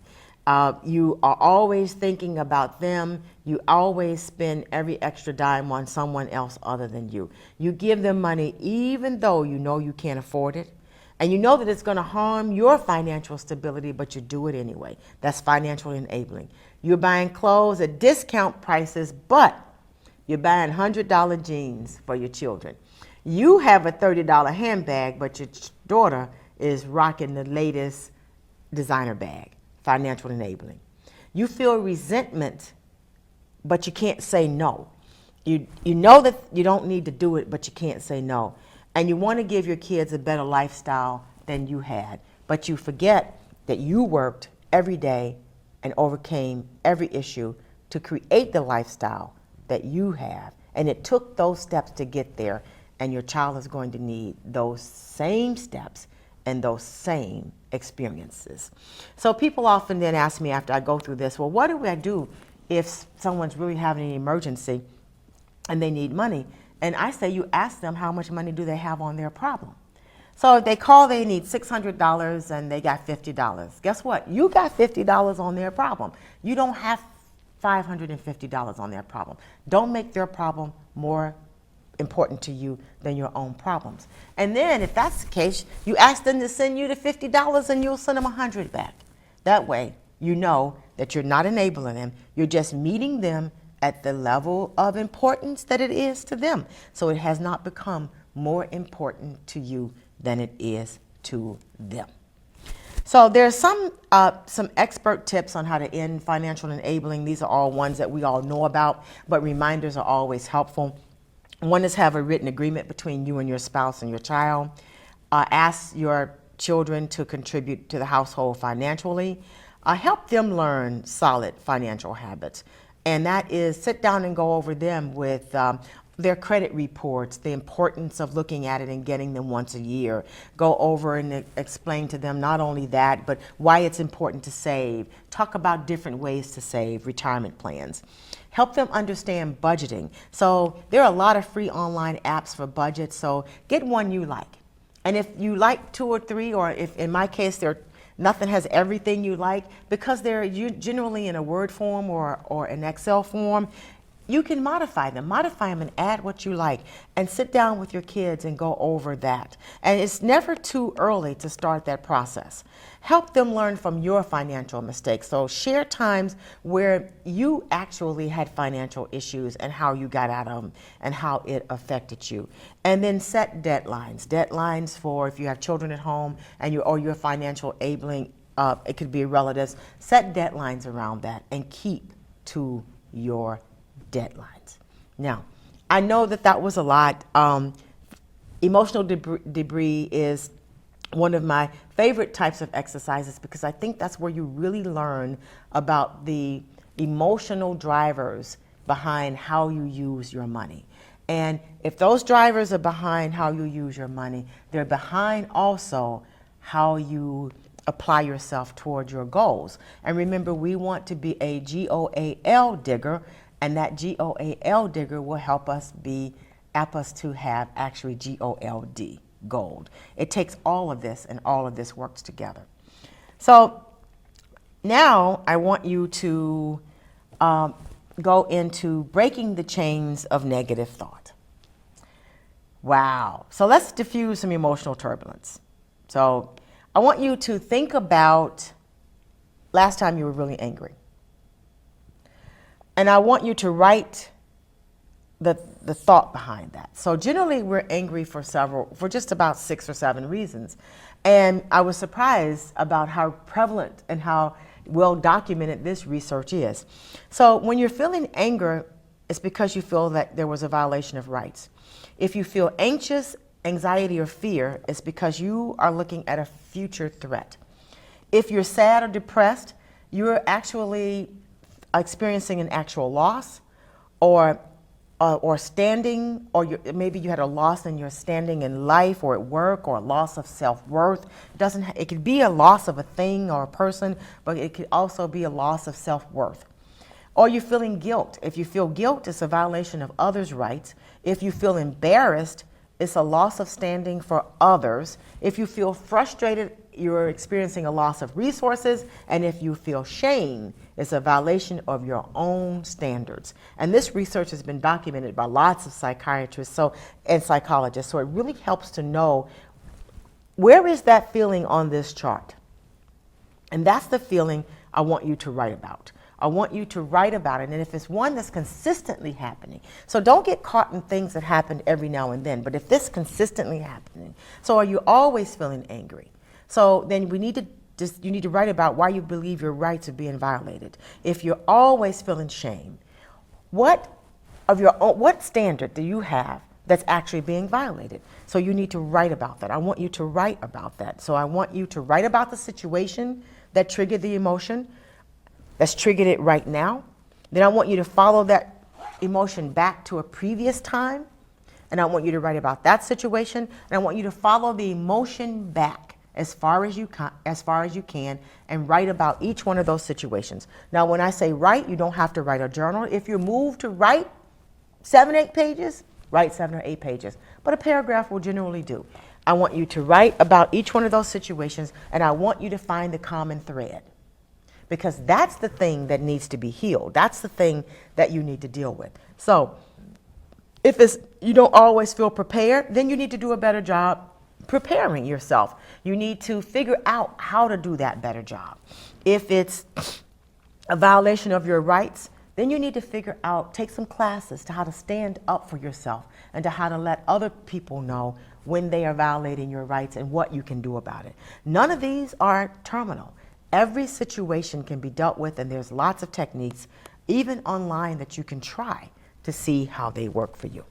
S2: You are always thinking about them. You always spend every extra dime on someone else other than you. You give them money even though you know you can't afford it. And you know that it's going to harm your financial stability, but you do it anyway. That's financial enabling. You're buying clothes at discount prices, but you're buying $100 jeans for your children. You have a $30 handbag, but your daughter is rocking the latest designer bag. Financial enabling. You feel resentment, but you can't say no. You know that you don't need to do it, but you can't say no. And you want to give your kids a better lifestyle than you had, but you forget that you worked every day and overcame every issue to create the lifestyle that you have, and it took those steps to get there, and your child is going to need those same steps and those same experiences. So people often then ask me after I go through this, well, what do I do if someone's really having an emergency and they need money? And I say you ask them how much money do they have on their problem. So if they call, they need $600 and they got $50. Guess what? You got $50 on their problem. You don't have $550 on their problem. Don't make their problem more important to you than your own problems. And then if that's the case, you ask them to send you the $50 and you'll send them $100 back. That way you know that you're not enabling them, you're just meeting them at the level of importance that it is to them. So it has not become more important to you than it is to them. So there's some expert tips on how to end financial enabling. These are all ones that we all know about, but reminders are always helpful. One is have a written agreement between you and your spouse and your child. Ask your children to contribute to the household financially. Help them learn solid financial habits. And that is sit down and go over them with their credit reports, the importance of looking at it and getting them once a year. Go over and explain to them not only that, but why it's important to save. Talk about different ways to save, retirement plans. Help them understand budgeting. So there are a lot of free online apps for budgets, so get one you like. And if you like 2 or 3, or if in my case nothing has everything you like, because they're generally in a Word form or an Excel form, you can modify them and add what you like, and sit down with your kids and go over that. And it's never too early to start that process. Help them learn from your financial mistakes. So share times where you actually had financial issues and how you got out of them and how it affected you. And then set deadlines. Deadlines for if you have children at home and you're financial enabling, it could be relatives. Set deadlines around that and keep to your deadlines. Now, I know that was a lot. Emotional debris is one of my favorite types of exercises because I think that's where you really learn about the emotional drivers behind how you use your money. And if those drivers are behind how you use your money, they're behind also how you apply yourself toward your goals. And remember, we want to be a GOAL digger, and that GOAL digger will help us to have actually GOLD, gold. It takes all of this, and all of this works together. So now I want you to go into breaking the chains of negative thought. Wow. So let's diffuse some emotional turbulence. So I want you to think about last time you were really angry. And I want you to write the thought behind that. So generally we're angry for just about 6 or 7 reasons. And I was surprised about how prevalent and how well documented this research is. So when you're feeling anger, it's because you feel that there was a violation of rights. If you feel anxious, anxiety, or fear, it's because you are looking at a future threat. If you're sad or depressed, you're actually experiencing an actual loss, or standing, or maybe you had a loss in your standing in life or at work, or a loss of self-worth. It could be a loss of a thing or a person, but it could also be a loss of self-worth. Or you're feeling guilt. If you feel guilt, it's a violation of others' rights. If you feel embarrassed, it's a loss of standing for others. If you feel frustrated, you're experiencing a loss of resources. And if you feel shame, it's a violation of your own standards. And this research has been documented by lots of psychiatrists and psychologists. So it really helps to know, where is that feeling on this chart? And that's the feeling I want you to write about. I want you to write about it, and if it's one that's consistently happening, so don't get caught in things that happen every now and then, but if this consistently happening, so are you always feeling angry? So then you need to write about why you believe your rights are being violated. If you're always feeling shame, what standard do you have that's actually being violated? So you need to write about that. I want you to write about that. So I want you to write about the situation that triggered the emotion, that's triggered it right now. Then I want you to follow that emotion back to a previous time, and I want you to write about that situation, and I want you to follow the emotion back as far as you can, and write about each one of those situations. Now, when I say write, you don't have to write a journal. If you're moved to write 7 or 8 pages, write 7 or 8 pages, but a paragraph will generally do. I want you to write about each one of those situations, and I want you to find the common thread, because that's the thing that needs to be healed. That's the thing that you need to deal with. So if you don't always feel prepared, then you need to do a better job preparing yourself. You need to figure out how to do that better job. If it's a violation of your rights, then you need to take some classes to how to stand up for yourself and to how to let other people know when they are violating your rights and what you can do about it. None of these are terminal. Every situation can be dealt with, and there's lots of techniques, even online, that you can try to see how they work for you.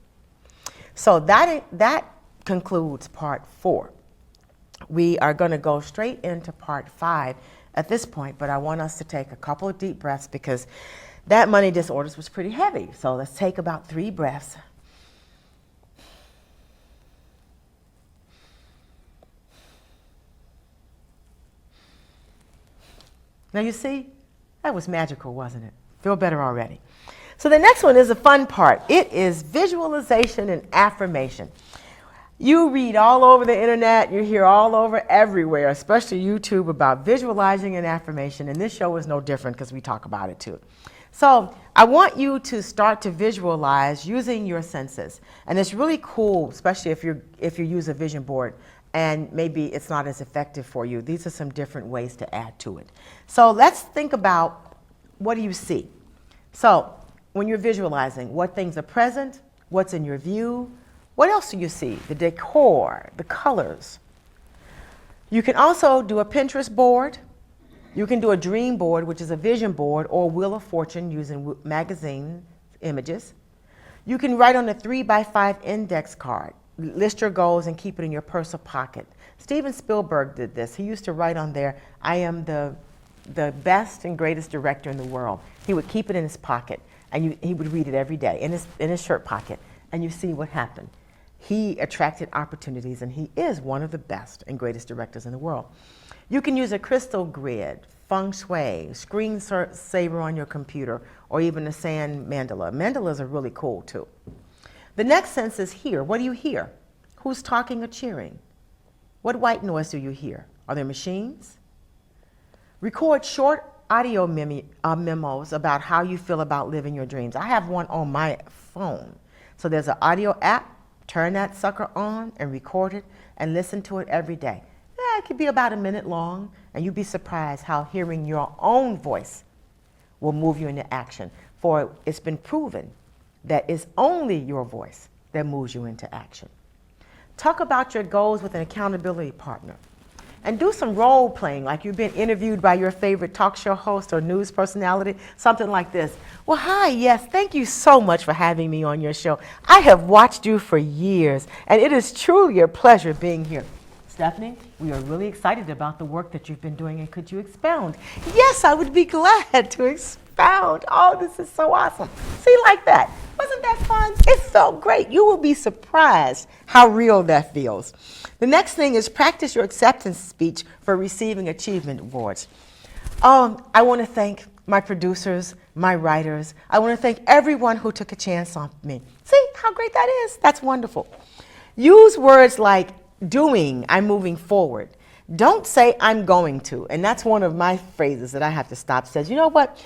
S2: So that concludes part 4. We are going to go straight into part 5 at this point, but I want us to take a couple of deep breaths because that money disorders was pretty heavy. So let's take about 3 breaths. Now you see, that was magical, wasn't it? Feel better already. So the next one is a fun part. It is visualization and affirmation. You read all over the internet, you hear all over everywhere, especially YouTube, about visualizing and affirmation, and this show is no different because we talk about it too. So I want you to start to visualize using your senses. And it's really cool, especially if you use a vision board and maybe it's not as effective for you. These are some different ways to add to it. So let's think about, what do you see? So when you're visualizing, what things are present, what's in your view, what else do you see? The decor, the colors. You can also do a Pinterest board. You can do a dream board, which is a vision board, or Wheel of Fortune using magazine images. You can write on a 3x5 index card. List your goals and keep it in your purse or pocket. Steven Spielberg did this. He used to write on there, I am the best and greatest director in the world. He would keep it in his pocket, and he would read it every day in his shirt pocket, and you see what happened. He attracted opportunities, and he is one of the best and greatest directors in the world. You can use a crystal grid, feng shui, screensaver on your computer, or even a sand mandala. Mandalas are really cool too. The next sense is hear. What do you hear? Who's talking or cheering? What white noise do you hear? Are there machines? Record short audio memos about how you feel about living your dreams. I have one on my phone. So there's an audio app. Turn that sucker on and record it and listen to it every day. It could be about a minute long, and you'd be surprised how hearing your own voice will move you into action. For it's been proven that it's only your voice that moves you into action. Talk about your goals with an accountability partner. And do some role playing, like you've been interviewed by your favorite talk show host or news personality, something like this. Well, hi, yes, thank you so much for having me on your show. I have watched you for years, and it is truly a pleasure being here. Stephanie, we are really excited about the work that you've been doing, and could you expound? Yes, I would be glad to expound. Oh, this is so awesome. See, like that. Wasn't that fun? It felt great. You will be surprised how real that feels. The next thing is practice your acceptance speech for receiving achievement awards. I want to thank my producers, my writers. I want to thank everyone who took a chance on me. See how great that is? That's wonderful. Use words like doing, I'm moving forward. Don't say I'm going to. And that's one of my phrases that I have to stop. Says, you know what?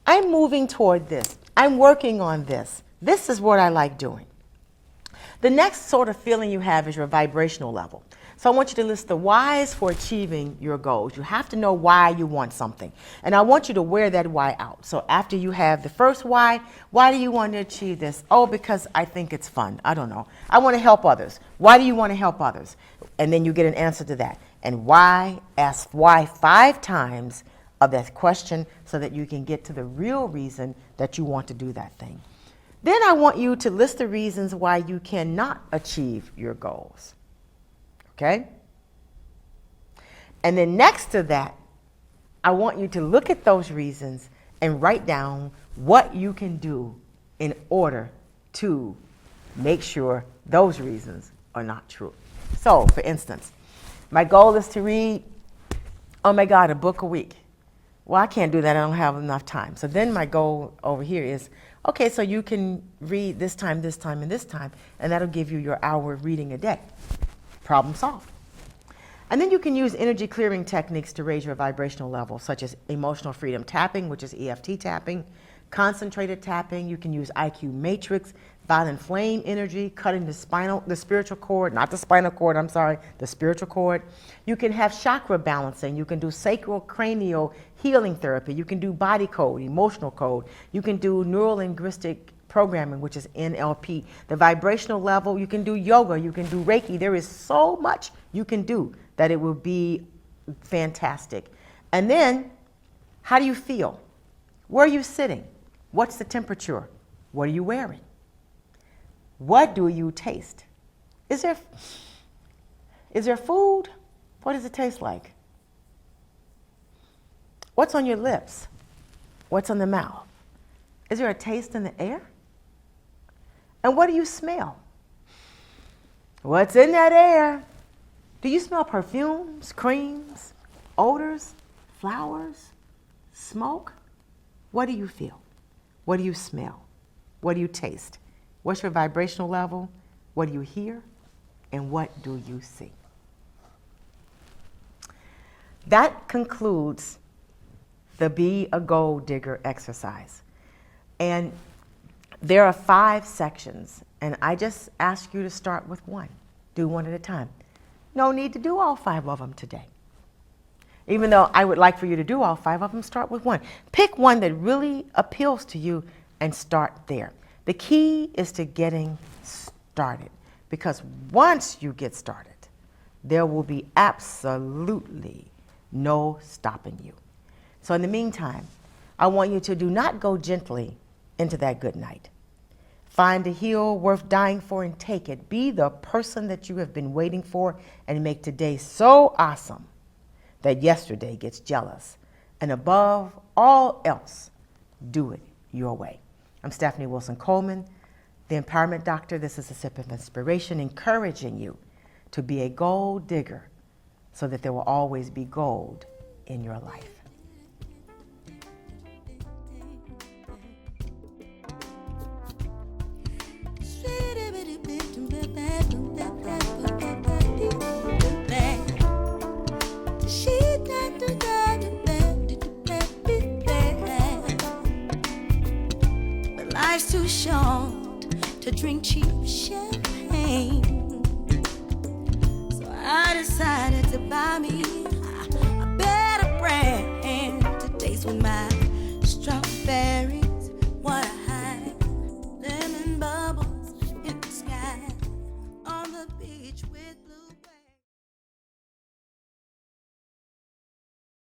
S2: I'm moving toward this. I'm working on this. This is what I like doing. The next sort of feeling you have is your vibrational level. So I want you to list the whys for achieving your goals. You have to know why you want something. And I want you to wear that why out. So after you have the first why do you want to achieve this? Oh, because I think it's fun. I don't know. I want to help others. Why do you want to help others? And then you get an answer to that. And why, ask why 5 times of that question so that you can get to the real reason that you want to do that thing. Then I want you to list the reasons why you cannot achieve your goals. Okay? And then next to that, I want you to look at those reasons and write down what you can do in order to make sure those reasons are not true. So, for instance, my goal is to read, oh my God, a book a week. Well, I can't do that. I don't have enough time. So then my goal over here is, okay, so you can read this time, this time, and this time, and that'll give you your hour of reading a day. Problem solved. And then you can use energy clearing techniques to raise your vibrational level, such as emotional freedom tapping, which is EFT tapping, concentrated tapping. You can use IQ matrix, violent flame energy, cutting the spiritual cord, not the spinal cord, I'm sorry, the spiritual cord. You can have chakra balancing. You can do sacral cranial healing therapy. You can do body code, emotional code. You can do neuro-linguistic programming, which is NLP. The vibrational level, you can do yoga, you can do Reiki. There is so much you can do that it will be fantastic. And then, how do you feel? Where are you sitting? What's the temperature? What are you wearing? What do you taste? Is there food? What does it taste like? What's on your lips? What's on the mouth? Is there a taste in the air? And what do you smell? What's in that air? Do you smell perfumes, creams, odors, flowers, smoke? What do you feel? What do you smell? What do you taste? What's your vibrational level? What do you hear? And what do you see? That concludes the Be a Gold Digger exercise. And there are 5 sections, and I just ask you to start with one. Do one at a time. No need to do all 5 of them today. Even though I would like for you to do all 5 of them, start with one. Pick one that really appeals to you and start there. The key is to getting started, because once you get started, there will be absolutely no stopping you. So in the meantime, I want you to do not go gently into that good night. Find a hill worth dying for and take it. Be the person that you have been waiting for and make today so awesome that yesterday gets jealous. And above all else, do it your way. I'm Stephanie Wilson-Coleman, the Empowerment Doctor. This is a sip of inspiration, encouraging you to be a gold digger so that there will always be gold in your life.
S1: But life's too short to drink cheap champagne, so I decided to buy me a better brand to taste with my strawberry